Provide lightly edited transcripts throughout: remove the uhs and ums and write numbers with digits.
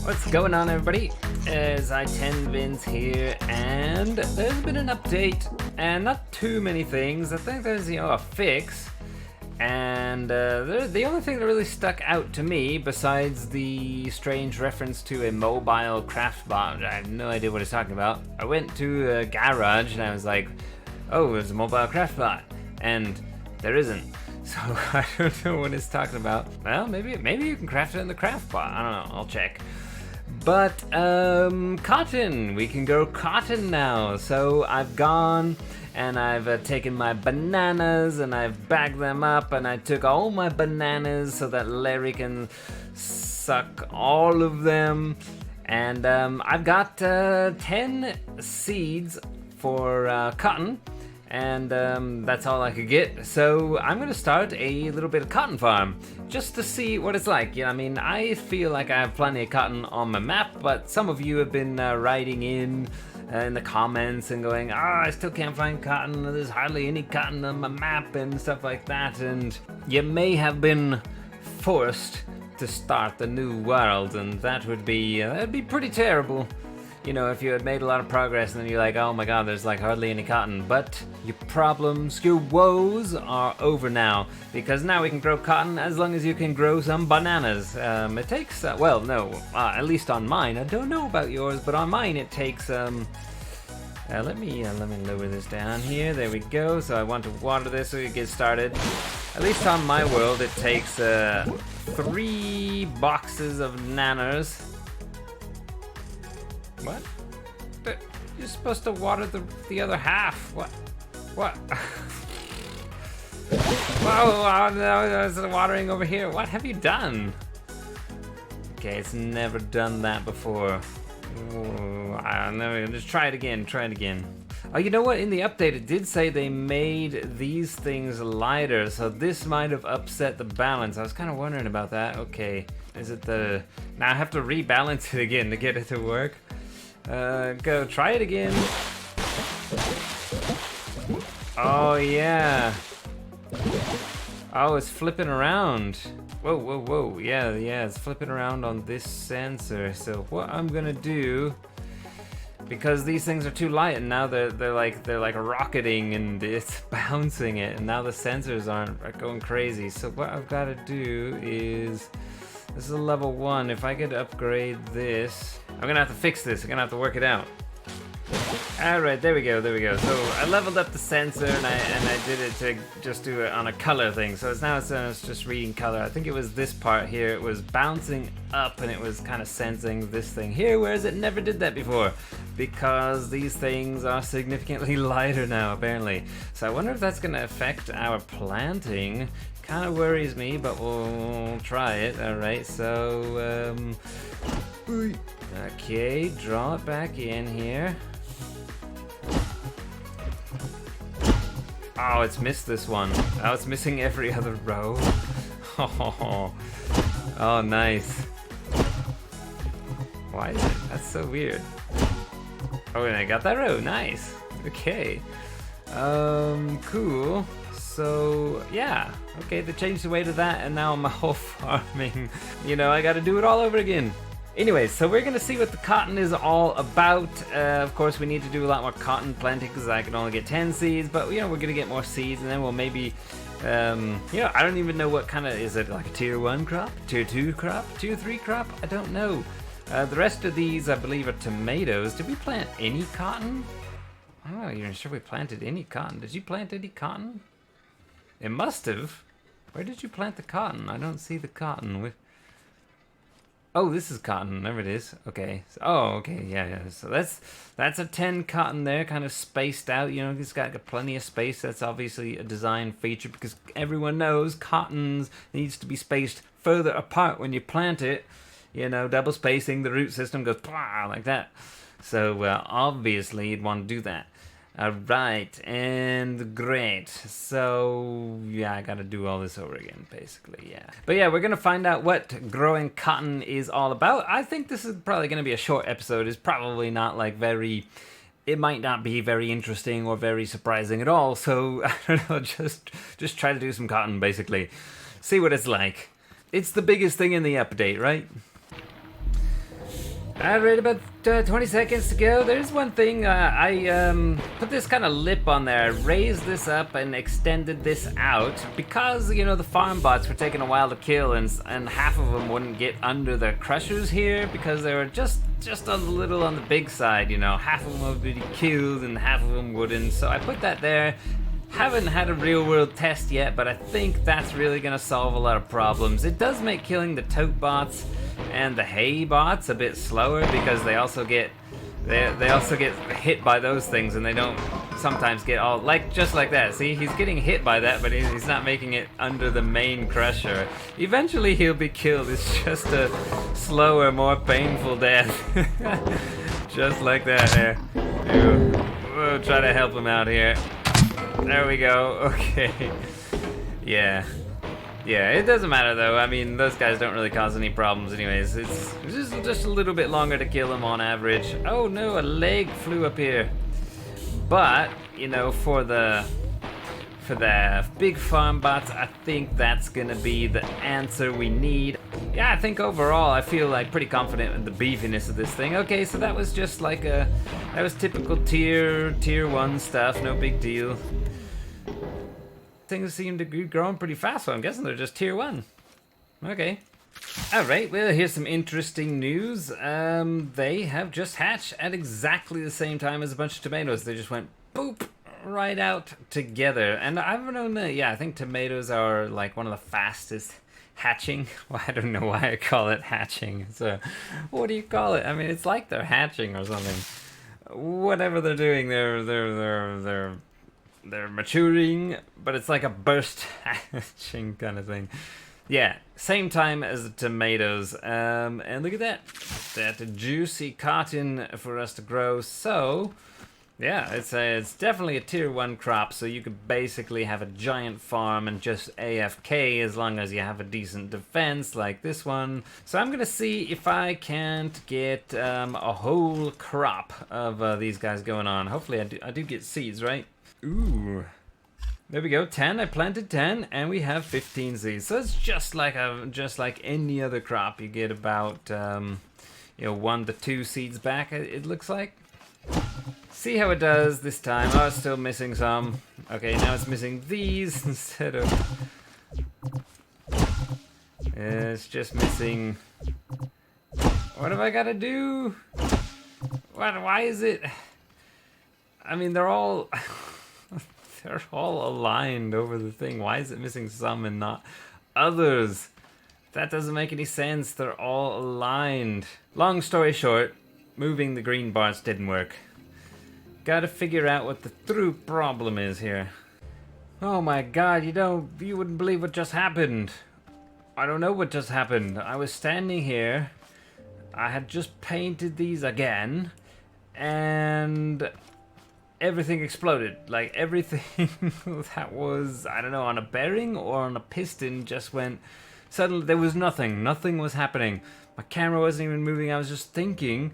What's going on, everybody? It's I10 Vince here, and there's been an update, and not too many things. I think there's, a fix, and the only thing that really stuck out to me, besides the strange reference to a mobile craft bot, I have no idea what it's talking about. I went to a garage, and I was like, oh, there's a mobile craft bot, and there isn't. So I don't know what it's talking about. Well, maybe you can craft it in the craft bot. I don't know. I'll check. But cotton. We can grow cotton now. So I've gone and I've taken my bananas and I've bagged them up, and I took all my bananas so that Larry can suck all of them. And I've got 10 seeds for cotton. And that's all I could get. So I'm gonna start a little bit of cotton farm just to see what it's like. I mean, I feel like I have plenty of cotton on my map, but some of you have been writing in the comments and going, I still can't find cotton. There's hardly any cotton on my map and stuff like that. And you may have been forced to start the new world, and that'd be pretty terrible. If you had made a lot of progress and then you're like, oh my god, there's like hardly any cotton. But your problems, your woes are over now, because now we can grow cotton as long as you can grow some bananas. It takes, at least on mine, I don't know about yours, but on mine it takes, let me lower this down here, there we go. So I want to water this so it gets started. At least on my world it takes 3 boxes of nanas. What? But you're supposed to water the other half. What? Whoa, no, there's watering over here. What have you done? Okay, it's never done that before. Ooh, I don't know. Just try it again. Oh, you know what? In the update, it did say they made these things lighter, so this might have upset the balance. I was kind of wondering about that. Okay, is it the... Now I have to rebalance it again to get it to work. Go try it again. Oh yeah. Oh, it's flipping around. Whoa. Yeah, it's flipping around on this sensor. So what I'm gonna do, because these things are too light and now they're like rocketing and it's bouncing it, and now the sensors aren't going crazy. So what I've got to do is, this is a level 1. If I could upgrade this, I'm gonna have to fix this. I'm gonna have to work it out. Alright, there we go. So I leveled up the sensor and I did it to just do it on a color thing. So it's just reading color. I think it was this part here. It was bouncing up and it was kind of sensing this thing here, whereas it never did that before, because these things are significantly lighter now, apparently. So I wonder if that's gonna affect our planting. Kind of worries me, but we'll try it. Alright, so okay, draw it back in here. Oh, it's missed this one. Oh, it's missing every other row. Oh, nice. Why is it? That's so weird. Oh, and I got that row. Nice. Okay. Cool. So, yeah. Okay, they changed the way to that, and now I'm all farming. I gotta do it all over again. Anyways, so we're gonna see what the cotton is all about. Of course, we need to do a lot more cotton planting because I can only get 10 seeds, but we're gonna get more seeds, and then we'll maybe, I don't even know what kind of, is it like a tier 1 crop, tier 2 crop, tier 3 crop? I don't know. The rest of these, I believe, are tomatoes. Did we plant any cotton? I'm not even sure we planted any cotton. Did you plant any cotton? It must have. Where did you plant the cotton? I don't see the cotton. Oh, this is cotton. There it is. Okay. Okay. Yeah. So that's a 10 cotton there, kind of spaced out. It's got plenty of space. That's obviously a design feature, because everyone knows cotton needs to be spaced further apart when you plant it. Double spacing, the root system goes like that. So obviously you'd want to do that. Alright, and great. So, yeah, I gotta do all this over again, basically, yeah. But yeah, we're gonna find out what growing cotton is all about. I think this is probably gonna be a short episode. It's probably not it might not be very interesting or very surprising at all. So, I don't know, just try to do some cotton, basically. See what it's like. It's the biggest thing in the update, right? Alright, about 20 seconds to go. There's one thing, I put this kind of lip on there, raised this up and extended this out because, you know, the farm bots were taking a while to kill and half of them wouldn't get under the crushers here because they were just a little on the big side, you know. Half of them would be killed and half of them wouldn't, so I put that there. Haven't had a real world test yet, but I think that's really gonna solve a lot of problems. It does make killing the tote bots and the hay bots a bit slower because they also get hit by those things and they don't sometimes get all just like that. See, he's getting hit by that, but he's not making it under the main crusher. Eventually he'll be killed. It's just a slower, more painful death. Just like that there. We'll try to help him out here. There we go. Okay. Yeah, it doesn't matter though. I mean, those guys don't really cause any problems anyways. It's just a little bit longer to kill them on average. Oh no, a leg flew up here. But, you know, for the big farm bots, I think that's gonna be the answer we need. Yeah, I think overall I feel like pretty confident in the beefiness of this thing. Okay, so that was just like that was typical tier 1 stuff, no big deal. Things seem to be growing pretty fast, so I'm guessing they're just tier 1. Okay. Alright, well, here's some interesting news. They have just hatched at exactly the same time as a bunch of tomatoes. They just went boop right out together. And I've known that, yeah, I think tomatoes are like one of the fastest hatching. Well, I don't know why I call it hatching. So, what do you call it? I mean, it's like they're hatching or something. Whatever they're doing, they're maturing, but it's like a burst hatching kind of thing. Yeah, same time as the tomatoes. And look at that. That juicy cotton for us to grow. So, yeah, it's definitely a tier 1 crop, so you could basically have a giant farm and just AFK as long as you have a decent defense like this one. So I'm gonna see if I can't get a whole crop of these guys going on. Hopefully I do get seeds, right? Ooh, there we go. 10. I planted 10, and we have 15 seeds. So it's just like any other crop. You get about you know, 1 to 2 seeds back. It looks like. See how it does this time. Oh, it's still missing some. Okay, now it's missing these instead of. It's just missing. What have I got to do? What? Why is it? I mean, they're all. They're all aligned over the thing. Why is it missing some and not others? That doesn't make any sense. They're all aligned. Long story short, moving the green bars didn't work. Gotta figure out what the true problem is here. Oh my god, you wouldn't believe what just happened. I don't know what just happened. I was standing here. I had just painted these again. And everything exploded. Like everything that was, I don't know, on a bearing or on a piston just went. Suddenly there was nothing. Nothing was happening. My camera wasn't even moving. I was just thinking.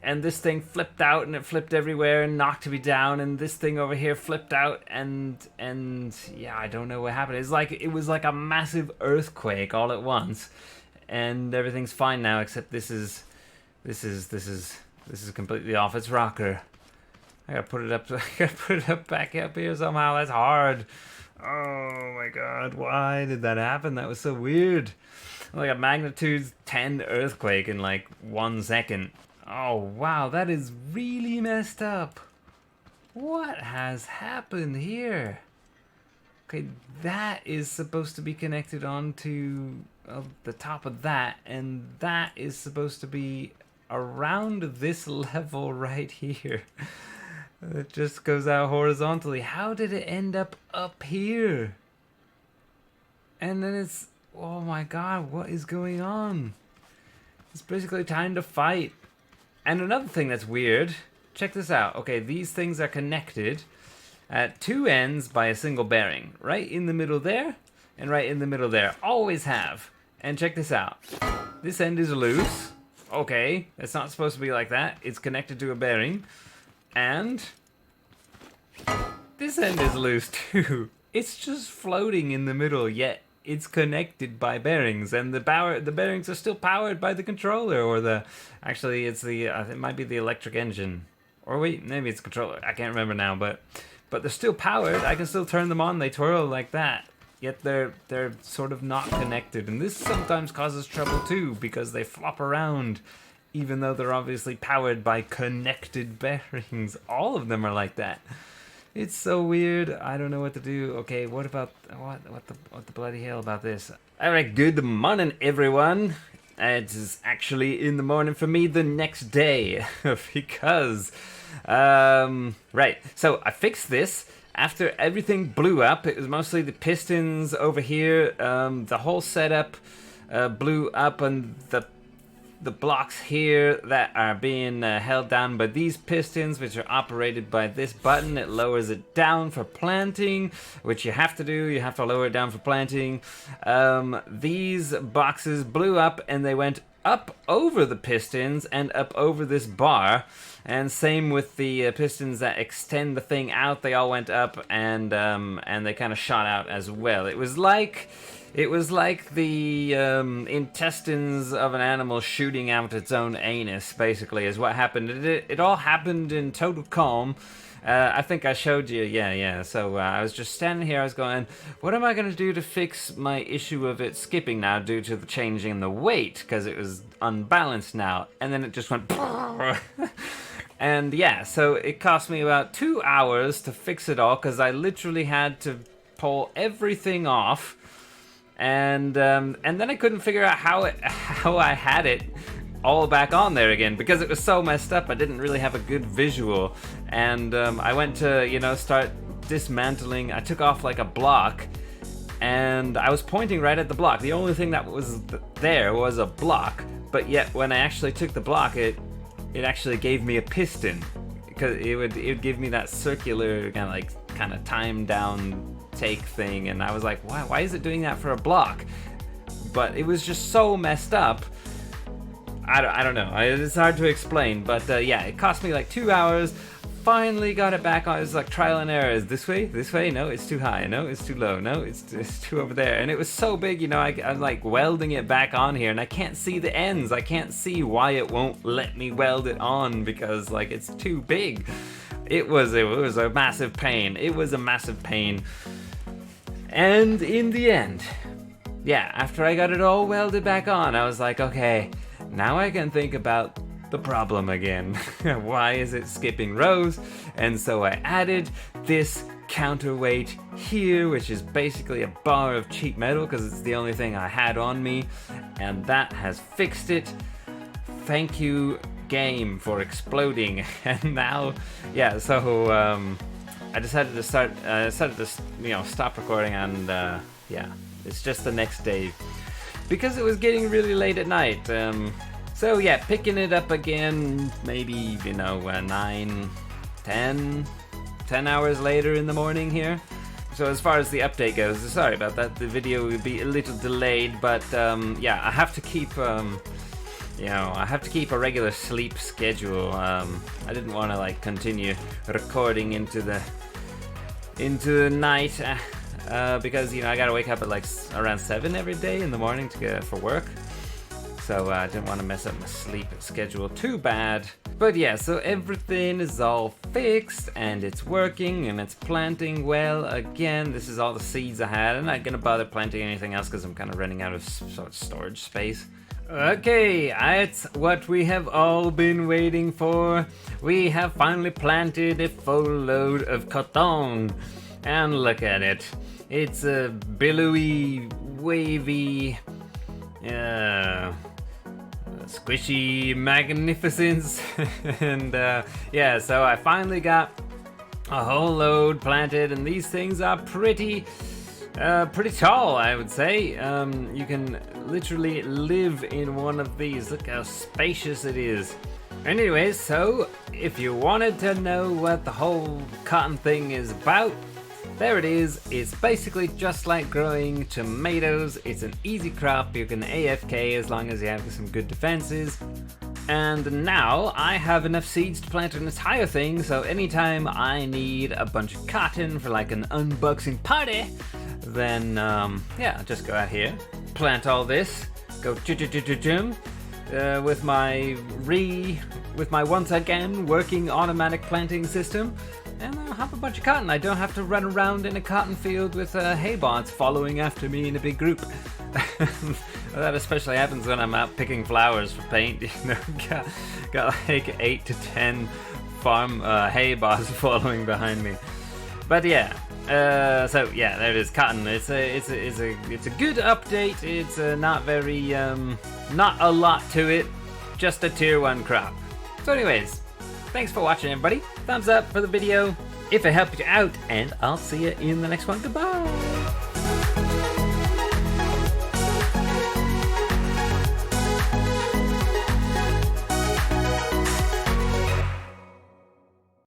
And this thing flipped out and it flipped everywhere and knocked me down. And this thing over here flipped out and yeah, I don't know what happened. It was like a massive earthquake all at once. And everything's fine now except this is completely off its rocker. I gotta put it up. I gotta put it up back up here somehow. That's hard. Oh my god, why did that happen? That was so weird. Like a magnitude 10 earthquake in like 1 second. Oh wow, that is really messed up. What has happened here? Okay, that is supposed to be connected onto the top of that, and that is supposed to be around this level right here. It just goes out horizontally. How did it end up here? And then it's, oh my god, what is going on? It's basically time to fight. And another thing that's weird, check this out. Okay, these things are connected at 2 ends by a single bearing. Right in the middle there, and right in the middle there. Always have. And check this out. This end is loose. Okay, it's not supposed to be like that. It's connected to a bearing. And this end is loose too. It's just floating in the middle, yet it's connected by bearings, and the bearings are still powered by the controller, or actually it's it might be the electric engine, or wait, maybe it's the controller. I can't remember now, but they're still powered. I can still turn them on. They twirl like that. Yet they're sort of not connected, and this sometimes causes trouble too because they flop around, even though they're obviously powered by connected bearings. All of them are like that. It's so weird. I don't know what to do. Okay, what about what the bloody hell about this? All right, good morning, everyone. It is actually in the morning for me the next day because right. So I fixed this. After everything blew up, it was mostly the pistons over here. The whole setup blew up, and the blocks here that are being held down by these pistons, which are operated by this button. It lowers it down for planting, which you have to do. You have to lower it down for planting. These boxes blew up, and they went up over the pistons and up over this bar. And same with the pistons that extend the thing out. They all went up, and they kind of shot out as well. It was like the intestines of an animal shooting out its own anus, basically, is what happened. It all happened in total calm. I think I showed you, yeah. So I was just standing here, I was going, what am I going to do to fix my issue of it skipping now due to the changing in the weight, because it was unbalanced now. And then it just went... And yeah, so it cost me about 2 hours to fix it all, because I literally had to pull everything off. And then I couldn't figure out how I had it all back on there again, because it was so messed up. I didn't really have a good visual, and I went to start dismantling. I took off like a block, and I was pointing right at the block. The only thing that was there was a block, but yet when I actually took the block, it actually gave me a piston, because it would give me that circular kind of time down take thing, and I was like, why is it doing that for a block? But it was just so messed up. I don't know. It's hard to explain, but yeah, it cost me like 2 hours. Finally got it back on. It was like trial and error. Is this way? This way? No, it's too high. No, it's too low. No, it's too over there. And it was so big, I'm like welding it back on here, and I can't see the ends. I can't see why it won't let me weld it on, because like it's too big. It was a massive pain. It was a massive pain. And in the end, yeah, after I got it all welded back on, I was like, okay, now I can think about the problem again. Why is it skipping rows? And so I added this counterweight here, which is basically a bar of cheap metal, because it's the only thing I had on me, and that has fixed it. Thank you, game, for exploding. And now, yeah, so I decided to stop recording, and yeah, it's just the next day, because it was getting really late at night. So yeah, picking it up again, maybe 9, 10 hours later in the morning here. So as far as the update goes, sorry about that, the video will be a little delayed, but yeah, I have to keep I have to keep a regular sleep schedule. I didn't want to continue recording into the night, because I gotta wake up at around 7 every day in the morning for work. So I didn't want to mess up my sleep schedule too bad. But yeah, so everything is all fixed, and it's working, and it's planting well again. This is all the seeds I had. I'm not gonna bother planting anything else because I'm kind of running out of storage space. Okay, it's what we have all been waiting for. We have finally planted a full load of cotton. And look at it. It's a billowy, wavy, squishy magnificence. And yeah, so I finally got a whole load planted, and these things are pretty tall, I would say. You can literally live in one of these. Look how spacious it is. Anyways, so if you wanted to know what the whole cotton thing is about, there it is. It's basically just like growing tomatoes. It's an easy crop. You can AFK as long as you have some good defenses. And now I have enough seeds to plant an entire thing, so anytime I need a bunch of cotton for an unboxing party, then yeah, just go out here, plant all this, go with my once again working automatic planting system, and I'll have a bunch of cotton. I don't have to run around in a cotton field with hay bards following after me in a big group. That especially happens when I'm out picking flowers for paint. You know, got like 8 to 10 farm hay bards following behind me. But yeah, so yeah, there it is, cotton. It's a good update. It's not very not a lot to it, just a tier 1 crop. So anyways, thanks for watching, everybody. Thumbs up for the video if it helped you out, and I'll see you in the next one. Goodbye.